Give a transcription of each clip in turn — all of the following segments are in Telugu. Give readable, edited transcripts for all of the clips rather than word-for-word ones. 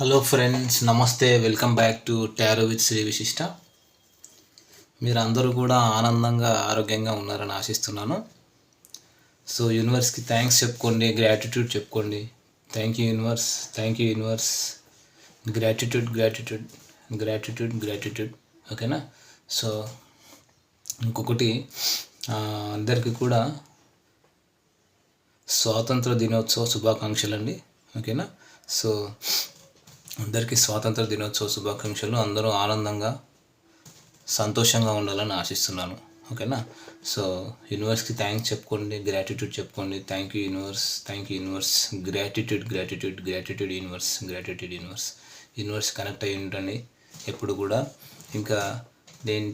హలో ఫ్రెండ్స్, నమస్తే. Welcome back to tarot with Shri Vishishta. మీరు అందరూ కూడా ఆనందంగా ఆరోగ్యంగా ఉన్నారని ఆశిస్తున్నాను. సో యూనివర్స్కి థ్యాంక్స్ చెప్పుకోండి, గ్రాటిట్యూడ్ చెప్పుకోండి. Thank you universe, thank you universe, gratitude gratitude gratitude gratitude. ఓకేనా? సో ఇంకొకటి, అందరికీ కూడా స్వాతంత్ర దినోత్సవ శుభాకాంక్షలు అండి. ఓకేనా? సో అందరికీ స్వాతంత్ర దినోత్సవ శుభాకాంక్షలు. అందరూ ఆనందంగా సంతోషంగా ఉండాలని ఆశిస్తున్నాను. ఓకేనా? సో యూనివర్స్కి థ్యాంక్స్ చెప్పుకోండి, గ్రాటిట్యూడ్ చెప్పుకోండి. Thank you universe, thank you universe, gratitude gratitude gratitude universe, gratitude universe. Universe connect అయ్యి ఉండండి ఎప్పుడు కూడా. ఇంకా నేను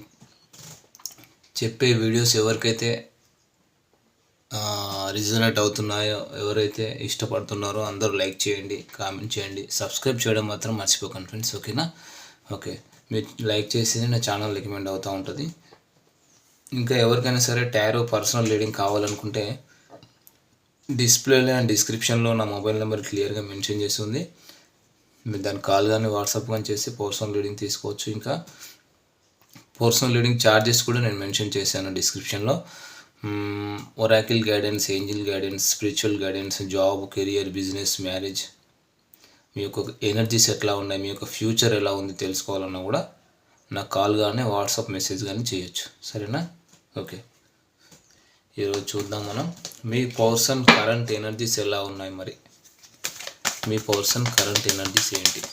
చెప్పే వీడియోస్ ఎవరికైతే రిజనేట్ అవుతున్నాయో, ఎవరైతే ఇష్టపడుతున్నారో అందరూ లైక్ చేయండి, కామెంట్ చేయండి, సబ్స్క్రైబ్ చేయడం మాత్రం మర్చిపోకండి ఫ్రెండ్స్. ఓకేనా? ఓకే, మీరు లైక్ చేసి నా ఛానల్ రికమెండ్ అవుతూ ఉంటుంది. ఇంకా ఎవరికైనా సరే టారో పర్సనల్ రీడింగ్ కావాలనుకుంటే డిస్ప్లేలో అండ్ డిస్క్రిప్షన్లో నా మొబైల్ నెంబర్ క్లియర్గా మెన్షన్ చేసి ఉంది. మీరు దాన్ని కాల్ కానీ వాట్సాప్ కానీ చేసి పర్సనల్ రీడింగ్ తీసుకోవచ్చు. ఇంకా పర్సనల్ రీడింగ్ ఛార్జెస్ కూడా నేను మెన్షన్ చేశాను డిస్క్రిప్షన్లో. Oracle guidance, angel guidance, spiritual guidance, job, career, business, marriage, మీ యొక్క ఎనర్జీస్ ఎట్లా ఉన్నాయి, మీ యొక్క ఫ్యూచర్ ఎలా ఉంది తెలుసుకోవాలన్నా కూడా నాకు కాల్ కానీ వాట్సాప్ మెసేజ్ కానీ చేయొచ్చు. సరేనా? ఓకే, ఈరోజు చూద్దాం మనం మీ పర్సన్ కరెంట్ ఎనర్జీస్ ఎలా ఉన్నాయి. మరి మీ పర్సన్ కరెంట్ ఎనర్జీస్ ఏంటి?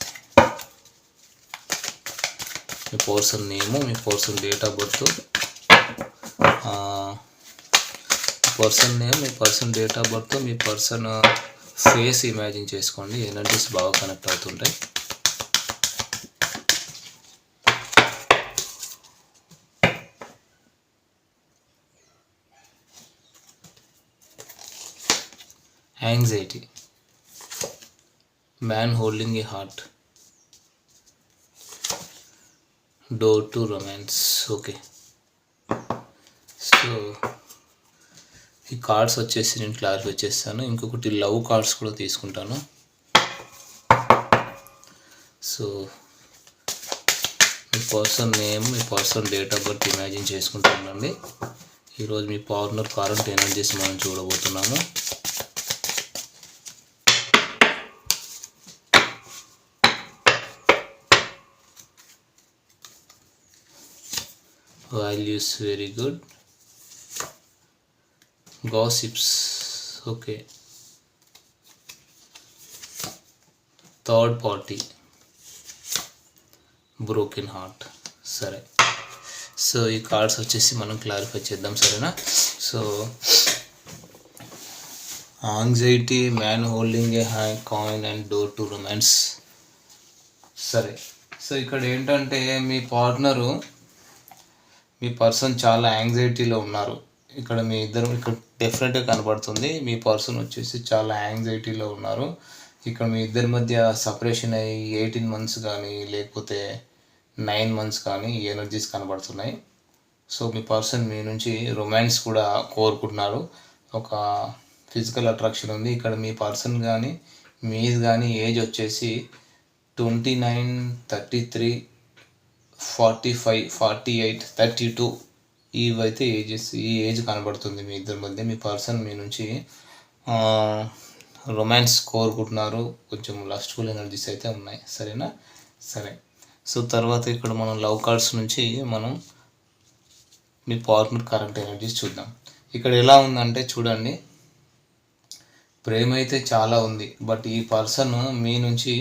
మీ పర్సన్ నేము, మీ person date of birth, person name, మీ పర్సన్ డేట్ ఆఫ్ బర్త్, మీ పర్సన్ ఫేస్ ఇమాజిన్ చేసుకోండి. ఎనర్జీస్ బాగా కనెక్ట్ అవుతుంటాయి. Anxiety, man holding a heart, door to romance. Okay, so ఈ కార్డ్స్ వచ్చేసి నేను క్లారిఫై చేస్తాను. ఇంకొకటి లవ్ కార్డ్స్ కూడా తీసుకుంటాను. సో మీ పర్సన్ నేమ్, మీ person date of birth imagine చేసుకుంటానండి. ఈరోజు మీ పార్ట్నర్ కరెంట్ ఎనర్జీస్ మనం చూడబోతున్నాము. Values very good. Gossips, okay. Third party, broken heart. సరే, సో ఈ కార్డ్స్ వచ్చేసి మనం క్లారిఫై చేద్దాం. సరేనా? So anxiety, man holding A hand coin and door to romance. సరే, సో ఇక్కడ ఏంటంటే మీ పార్ట్నరు, మీ పర్సన్ చాలా యాంగ్జైటీలో ఉన్నారు. ఇక్కడ మీ ఇద్దరు ఇక్కడ డెఫినెట్గా కనబడుతుంది. మీ పర్సన్ వచ్చేసి చాలా యాంగ్జైటీలో ఉన్నారు. ఇక్కడ మీ ఇద్దరి మధ్య సపరేషన్ అయ్యి 18 months కానీ లేకపోతే 9 months కానీ ఈ ఎనర్జీస్ కనబడుతున్నాయి. సో మీ పర్సన్ మీ నుంచి రొమాన్స్ కూడా కోరుకుంటున్నారు. ఒక ఫిజికల్ అట్రాక్షన్ ఉంది. ఇక్కడ మీ పర్సన్ కానీ మీది కానీ ఏజ్ వచ్చేసి 29, 33, 45, 48, 32 ఇవైతే ఏజెస్, ఈ ఏజ్ కనబడుతుంది మీ ఇద్దరి మధ్య. మీ పర్సన్ మీ నుంచి రొమాన్స్ కోరుకుంటున్నారు. కొంచెం లస్ట్ఫుల్ ఎనర్జీస్ అయితే ఉన్నాయి. సరేనా? సరే, సో తర్వాత ఇక్కడ మనం లవ్ కార్డ్స్ నుంచి మనం మీ పార్ట్నర్ కరెంట్ ఎనర్జీస్ చూద్దాం. ఇక్కడ ఎలా ఉందంటే చూడండి, ప్రేమ అయితే చాలా ఉంది. బట్ ఈ పర్సన్ మీ నుంచి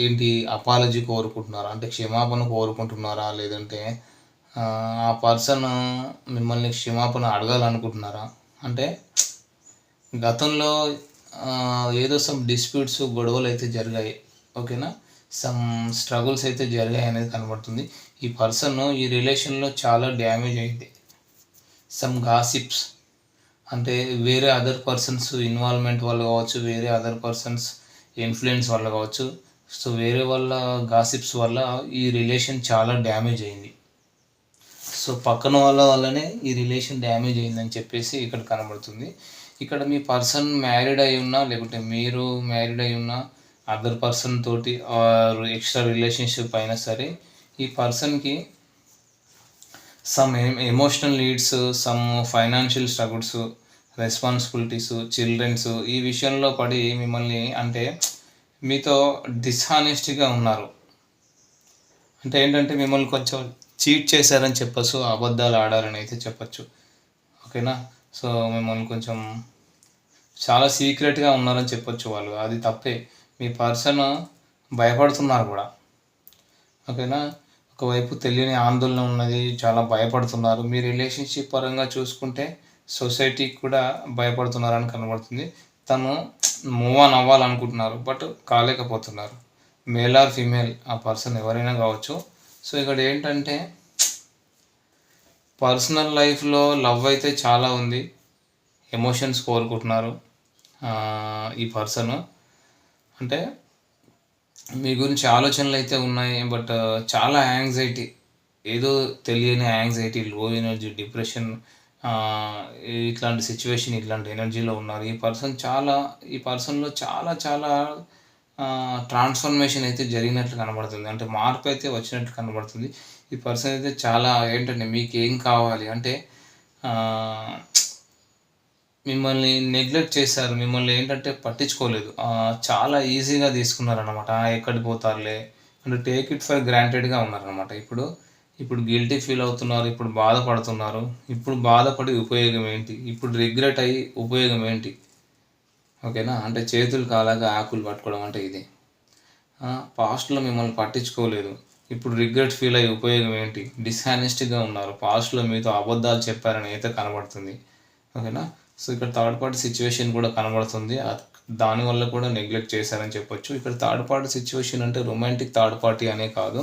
ఏంటి అపాలజీ కోరుకుంటున్నారా, అంటే క్షమాపణ కోరుకుంటున్నారా, లేదంటే ఆ పర్సన్ మిమ్మల్ని క్షమాపణ అడగాలనుకుంటున్నారా? అంటే గతంలో ఏదో సమ్ డిస్ప్యూట్స్, గొడవలు అయితే జరిగాయి. ఓకేనా? సమ్ స్ట్రగుల్స్ అయితే జరిగాయి అనేది కనబడుతుంది. ఈ పర్సన్ ఈ రిలేషన్లో చాలా డ్యామేజ్ అయింది. సమ్ గాసిప్స్, అంటే వేరే అదర్ పర్సన్స్ ఇన్వాల్వ్మెంట్ వల్ల కావచ్చు, వేరే అదర్ పర్సన్స్ ఇన్ఫ్లుయెన్స్ వల్ల కావచ్చు. సో వేరే వాళ్ళ గాసిప్స్ వల్ల ఈ రిలేషన్ చాలా డ్యామేజ్ అయింది. సో పక్కన వాళ్ళ వల్లనే ఈ రిలేషన్ డ్యామేజ్ అయిందని చెప్పేసి ఇక్కడ కనబడుతుంది. ఇక్కడ మీ పర్సన్ మ్యారీడ్ అయి ఉన్నా, లేకుంటే మీరు మ్యారీడ్ అయి ఉన్నా, అదర్ పర్సన్ తోటి ఆర్ ఎక్స్ట్రా రిలేషన్షిప్ అయినా సరే ఈ పర్సన్కి some emotional needs, some financial struggles, responsibilities, childrens ఈ విషయంలో పడి మిమ్మల్ని అంటే మీతో డిస్హానెస్ట్గా ఉన్నారు. అంటే ఏంటంటే మిమ్మల్ని కొంచెం చీట్ చేశారని చెప్పచ్చు, అబద్ధాలు ఆడారని అయితే చెప్పచ్చు. ఓకేనా. సో మిమ్మల్ని కొంచెం చాలా సీక్రెట్గా ఉన్నారని చెప్పొచ్చు వాళ్ళు. అది తప్పే. మీ పర్సన్ భయపడుతున్నారు కూడా. ఓకేనా. ఒకవైపు తెలియని ఆందోళన ఉన్నది, చాలా భయపడుతున్నారు. మీ రిలేషన్షిప్ పరంగా చూసుకుంటే సొసైటీకి కూడా భయపడుతున్నారని కనబడుతుంది. తను మూవ్ ఆన్ అవ్వాలనుకుంటున్నారు, బట్ కాలేకపోతున్నారు. మేల్ ఆర్ ఫీమేల్ ఆ పర్సన్ ఎవరైనా కావచ్చు. సో ఇక్కడ ఏంటంటే పర్సనల్ లైఫ్లో లవ్ అయితే చాలా ఉంది, ఎమోషన్స్ కోరుకుంటున్నారు ఈ పర్సన్. అంటే మీ గురించి ఆలోచనలు అయితే ఉన్నాయి, బట్ చాలా యాంగ్జైటీ, ఏదో తెలియని యాంగ్జైటీ, లో ఎనర్జీ, డిప్రెషన్, ఇట్లాంటి సిచ్యువేషన్, ఇట్లాంటి ఎనర్జీలో ఉన్నారు. ఈ పర్సన్లో చాలా చాలా ట్రాన్స్ఫర్మేషన్ అయితే జరిగినట్లు కనబడుతుంది. అంటే మార్పు అయితే వచ్చినట్లు కనబడుతుంది. ఈ పర్సన్ అయితే చాలా ఏంటంటే మీకు ఏం కావాలి అంటే మిమ్మల్ని నెగ్లెక్ట్ చేశారు. మిమ్మల్ని ఏంటంటే పట్టించుకోలేదు. చాలా ఈజీగా తీసుకున్నారనమాట. ఎక్కడికి పోతారులే అంటే టేక్ ఇట్ ఫర్ గ్రాంటెడ్గా ఉన్నారనమాట. ఇప్పుడు గిల్టీ ఫీల్ అవుతున్నారు, ఇప్పుడు బాధపడుతున్నారు. ఇప్పుడు బాధపడి ఉపయోగం ఏంటి, ఇప్పుడు రిగ్రెట్ అయ్యి ఉపయోగం ఏంటి. ఓకేనా. అంటే చేతులు కాలాగా ఆకులు పట్టుకోవడం అంటే ఇది. పాస్ట్లో మిమ్మల్ని పట్టించుకోలేదు, ఇప్పుడు రిగ్రెట్ ఫీల్ అయ్యి ఉపయోగం ఏంటి. డిస్హానెస్ట్గా ఉన్నారు, పాస్ట్లో మీతో అబద్ధాలు చెప్పారని అయితే కనబడుతుంది. ఓకేనా. సో ఇక్కడ థర్డ్ పార్టీ సిచ్యువేషన్ కూడా కనబడుతుంది. దానివల్ల కూడా నెగ్లెక్ట్ చేశారని చెప్పొచ్చు. ఇక్కడ థర్డ్ పార్టీ సిచ్యువేషన్ అంటే రొమాంటిక్ థర్డ్ పార్టీ అనే కాదు,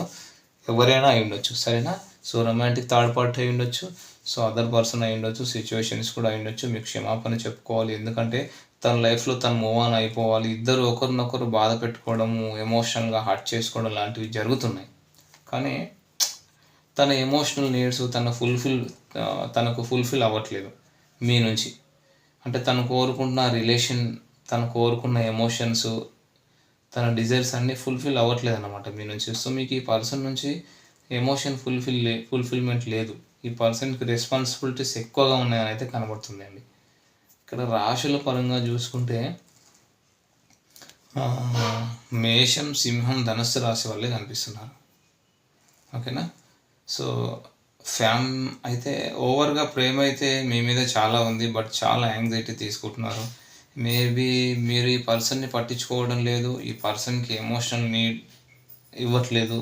ఎవరైనా అయి ఉండొచ్చు. సరేనా. సో రొమాంటిక్ థర్డ్ పార్టీ అయి ఉండొచ్చు, సో అదర్ పర్సన్ అయి ఉండొచ్చు, సిచ్యువేషన్స్ కూడా అయి ఉండొచ్చు. మీకు క్షమాపణ చెప్పుకోవాలి, ఎందుకంటే తన లైఫ్లో తను మూవ్ ఆన్ అయిపోవాలి. ఇద్దరు ఒకరినొకరు బాధ పెట్టుకోవడము, ఎమోషనల్గా హర్ట్ చేసుకోవడం లాంటివి జరుగుతున్నాయి. కానీ తన ఎమోషనల్ నీడ్స్ తనకు ఫుల్ఫిల్ అవ్వట్లేదు మీ నుంచి. అంటే తను కోరుకుంటున్న రిలేషన్, తను కోరుకున్న ఎమోషన్స్, తన డిజైర్స్ అన్నీ ఫుల్ఫిల్ అవ్వట్లేదు అన్నమాట మీ నుంచి. సో మీకు ఈ పర్సన్ నుంచి ఎమోషన్ ఫుల్ఫిల్మెంట్ లేదు. ఈ పర్సన్కి రెస్పాన్సిబిలిటీస్ ఎక్కువగా ఉన్నాయని అయితే కనబడుతుంది అండి. ఇక్కడ రాశుల పరంగా చూసుకుంటే మేషం, సింహం, ధనుస్సు రాశి వాళ్ళే కనిపిస్తున్నారు. ఓకేనా. సో అయితే ఓవర్గా ప్రేమ అయితే మీ మీద చాలా ఉంది, బట్ చాలా యాంగ్జైటీ తీసుకుంటున్నారు. మేబీ మీరు ఈ పర్సన్ని పట్టించుకోవడం లేదు, ఈ పర్సన్కి ఎమోషనల్ నీడ్ ఇవ్వట్లేదు,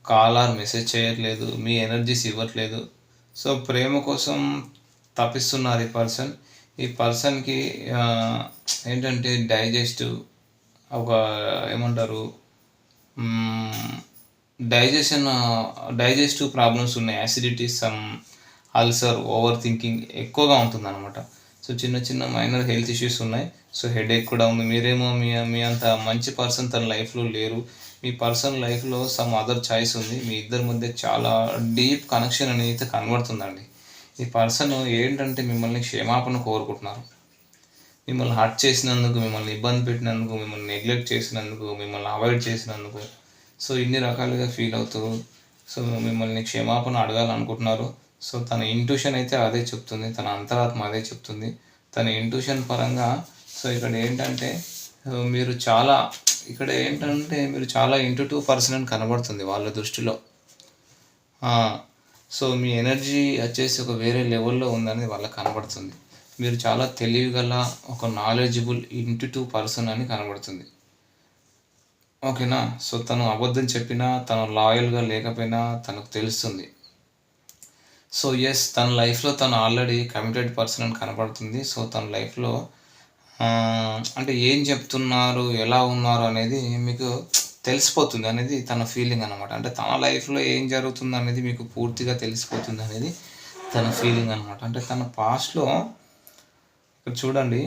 కాల్ ఆర్ మెసేజ్ చేయట్లేదు, మీ ఎనర్జీస్ ఇవ్వట్లేదు. సో ప్రేమ కోసం తప్పిస్తున్నారు ఈ పర్సన్కి ఏంటంటే ఒక ఏమంటారు డైజెస్టివ్ ప్రాబ్లమ్స్ ఉన్నాయి. Acidity, some ulcer, over thinking ఎక్కువగా ఉంటుందన్నమాట. సో చిన్న చిన్న మైనర్ హెల్త్ ఇష్యూస్ ఉన్నాయి. సో హెడేక్ కూడా ఉంది. మీరేమో మీ అంత మంచి పర్సన్ తన లైఫ్లో లేరు. మీ పర్సన్ లైఫ్లో సమ్ అదర్ చాయిస్ ఉంది. మీ ఇద్దరి మధ్య చాలా డీప్ కనెక్షన్ అనేది కనబడుతుందండి. ఈ పర్సన్ ఏంటంటే మిమ్మల్ని క్షమాపణ కోరుకుంటున్నారు. మిమ్మల్ని హర్ట్ చేసినందుకు, మిమ్మల్ని ఇబ్బంది పెట్టినందుకు, మిమ్మల్ని నెగ్లెక్ట్ చేసినందుకు, మిమ్మల్ని అవాయిడ్ చేసినందుకు, సో ఇన్ని రకాలుగా ఫీల్ అవుతూ సో మిమ్మల్ని క్షమాపణ అడగాలనుకుంటున్నారు. సో తన ఇంట్యూషన్ అయితే అదే చెప్తుంది, తన అంతరాత్మ అదే చెప్తుంది. తన ఇంట్యూషన్ పరంగా సో ఇక్కడ ఏంటంటే మీరు చాలా ఇంట్యూటివ్ పర్సన్ అని కనబడుతుంది వాళ్ళ దృష్టిలో. సో మీ ఎనర్జీ వచ్చేసి ఒక వేరే లెవెల్లో ఉందని వాళ్ళకి కనబడుతుంది. మీరు చాలా తెలివిగల ఒక నాలెడ్జబుల్ ఇంట్యూటివ్ పర్సన్ అని కనబడుతుంది. ఓకేనా. సో తను అబద్ధం చెప్పినా, తను లాయల్గా లేకపోయినా తనకు తెలుస్తుంది. సో ఎస్, తన లైఫ్లో తను ఆల్రెడీ కమిటెడ్ పర్సన్ అని కనబడుతుంది. సో తన లైఫ్లో అంటే ఏం చెప్తున్నారు, ఎలా ఉన్నారు అనేది మీకు తెలిసిపోతుంది అనేది తన ఫీలింగ్ అనమాట. అంటే తన లైఫ్లో ఏం జరుగుతుంది అనేది మీకు పూర్తిగా తెలిసిపోతుంది అనేది తన ఫీలింగ్ అనమాట. అంటే తన పాస్ట్లో ఇక్కడ చూడండి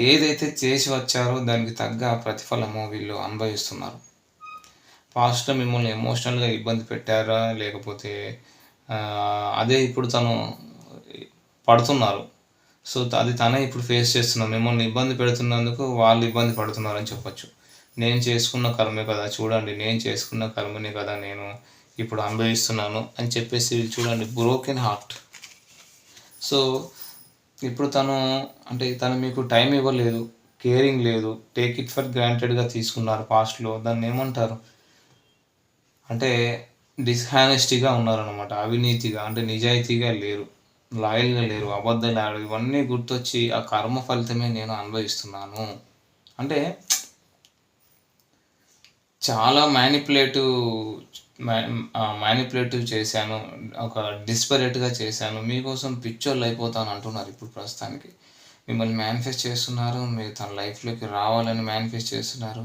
ఏదైతే చేసి వచ్చారో దానికి తగ్గ ప్రతిఫలము వీళ్ళు అనుభవిస్తున్నారు. పాస్ట్లో మిమ్మల్ని ఎమోషనల్గా ఇబ్బంది పెట్టారా, లేకపోతే అదే ఇప్పుడు తను పడుతున్నారు. సో అది తనే ఇప్పుడు ఫేస్ చేస్తున్నారు. మిమ్మల్ని ఇబ్బంది పెడుతున్నందుకు వాళ్ళు ఇబ్బంది పడుతున్నారని చెప్పొచ్చు. నేను చేసుకున్న కర్మే కదా చూడండి, నేను చేసుకున్న కర్మనే కదా నేను ఇప్పుడు అనుభవిస్తున్నాను అని చెప్పేసి చూడండి, బ్రోకెన్ హార్ట్. సో ఇప్పుడు తను మీకు టైం ఇవ్వలేదు, కేరింగ్ లేదు, టేక్ ఇట్ ఫర్ గ్రాంటెడ్గా తీసుకున్నారు పాస్ట్లో. దాన్ని ఏమంటారు అంటే డిస్హానెస్టీగా ఉన్నారనమాట, అవినీతిగా, అంటే నిజాయితీగా లేరు, లాయల్గా లేరు, అబద్ధాలు ఆడు, ఇవన్నీ గుర్తొచ్చి ఆ కర్మ ఫలితమే నేను అనుభవిస్తున్నాను అంటే చాలా మ్యానిపులేటివ్ చేశాను, ఒక డిస్పరేట్గా చేశాను, మీకోసం పిచ్చోళ్ళు అయిపోతాను అంటున్నారు ఇప్పుడు ప్రస్తుతానికి. మిమ్మల్ని మేనిఫెస్ట్ చేస్తున్నారు, మీరు తన లైఫ్లోకి రావాలని మేనిఫెస్ట్ చేస్తున్నారు,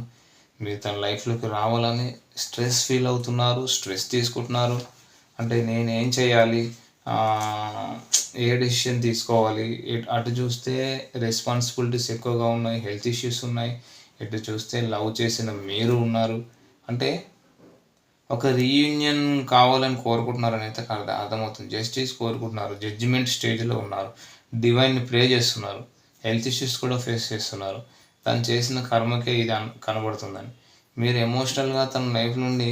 మీరు తన లైఫ్లోకి రావాలని స్ట్రెస్ ఫీల్ అవుతున్నారు, స్ట్రెస్ తీసుకుంటున్నారు. అంటే నేనేం చేయాలి, ఏ డెసిషన్ తీసుకోవాలి, అటు చూస్తే రెస్పాన్సిబిలిటీస్ ఎక్కువగా ఉన్నాయి, హెల్త్ ఇష్యూస్ ఉన్నాయి, ఇటు చూస్తే లవ్ చేసిన మీరు ఉన్నారు. అంటే ఒక రీయూనియన్ కావాలని కోరుకుంటున్నారని అయితే అర్థమవుతుంది. జస్టిస్ కోరుకుంటున్నారు, జడ్జిమెంట్ స్టేజ్లో ఉన్నారు, డివైన్ని ప్రే చేస్తున్నారు, హెల్త్ ఇష్యూస్ కూడా ఫేస్ చేస్తున్నారు. తను చేసిన కర్మకే ఇది కనబడుతుందని మీరు ఎమోషనల్గా తన లైఫ్ నుండి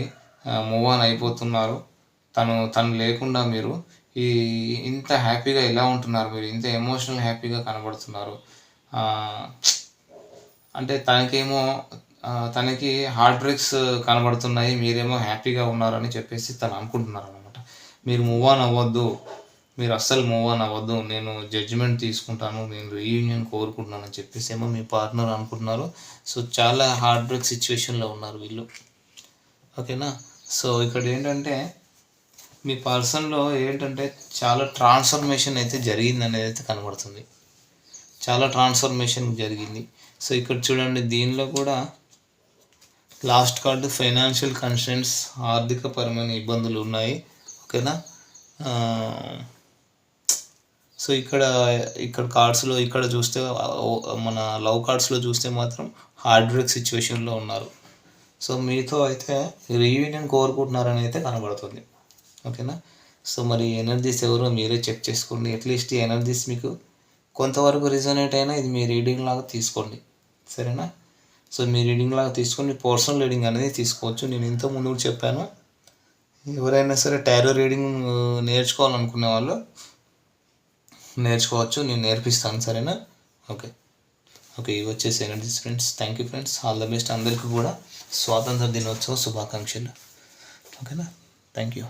మూవ్ ఆన్ అయిపోతున్నారు. తను లేకుండా మీరు ఇంత హ్యాపీగా ఎలా ఉంటున్నారు, మీరు ఇంత ఎమోషనల్ హ్యాపీగా కనబడుతున్నారు. అంటే తనకి హార్ట్ బ్రేక్స్ కనబడుతున్నాయి, మీరేమో హ్యాపీగా ఉన్నారని చెప్పేసి తను అనుకుంటున్నారు అనమాట. మీరు మూవ్ ఆన్ అవ్వద్దు, మీరు అస్సలు మూవ్ ఆన్ అవ్వద్దు, నేను జడ్జిమెంట్ తీసుకుంటాను, నేను రీయూనియన్ కోరుకుంటున్నాను అని చెప్పేసి ఏమో మీ పార్ట్నర్ అనుకుంటున్నారు. సో చాలా హార్ట్ బ్రేక్ సిచ్యువేషన్లో ఉన్నారు వీళ్ళు, ఓకేనా. సో ఇక్కడ ఏంటంటే మీ పర్సన్లో ఏంటంటే చాలా ట్రాన్స్ఫర్మేషన్ అయితే జరిగింది అనేది అయితే కనబడుతుంది, చాలా ట్రాన్స్ఫర్మేషన్ జరిగింది. సో ఇక్కడ చూడండి, దీనిలో కూడా లాస్ట్ కార్డు ఫైనాన్షియల్ కన్స్ట్రెంట్స్, ఆర్థికపరమైన ఇబ్బందులు ఉన్నాయి, ఓకేనా. సో ఇక్కడ కార్డ్స్లో ఇక్కడ చూస్తే మన లవ్ కార్డ్స్లో చూస్తే మాత్రం హార్ట్ బ్రేక్ సిచ్యువేషన్లో ఉన్నారు. సో మీతో అయితే రీయూనియన్ కోరుకుంటున్నారని అయితే కనబడుతుంది, ఓకేనా. సో మరి ఎనర్జీస్ ఎవరో మీరే చెక్ చేసుకోండి. అట్లీస్ట్ ఈ ఎనర్జీస్ మీకు కొంతవరకు రిజనేట్ అయినా ఇది మీ రీడింగ్ లాగా తీసుకోండి, సరేనా. సో మీ రీడింగ్ లాగా తీసుకొని పర్సనల్ రీడింగ్ అనేది తీసుకోవచ్చు. నేను ఇంత ముందు కూడా చెప్పాను, ఎవరైనా సరే టారో రీడింగ్ నేర్చుకోవాలనుకునే వాళ్ళు నేర్చుకోవచ్చు, నేను నేర్పిస్తాను, సరేనా. ఓకే ఇవి వచ్చేసి energies friends. Thank you friends, all the best. అందరికీ కూడా స్వాతంత్ర దినోత్సవ శుభాకాంక్షలు, ఓకేనా. Thank you.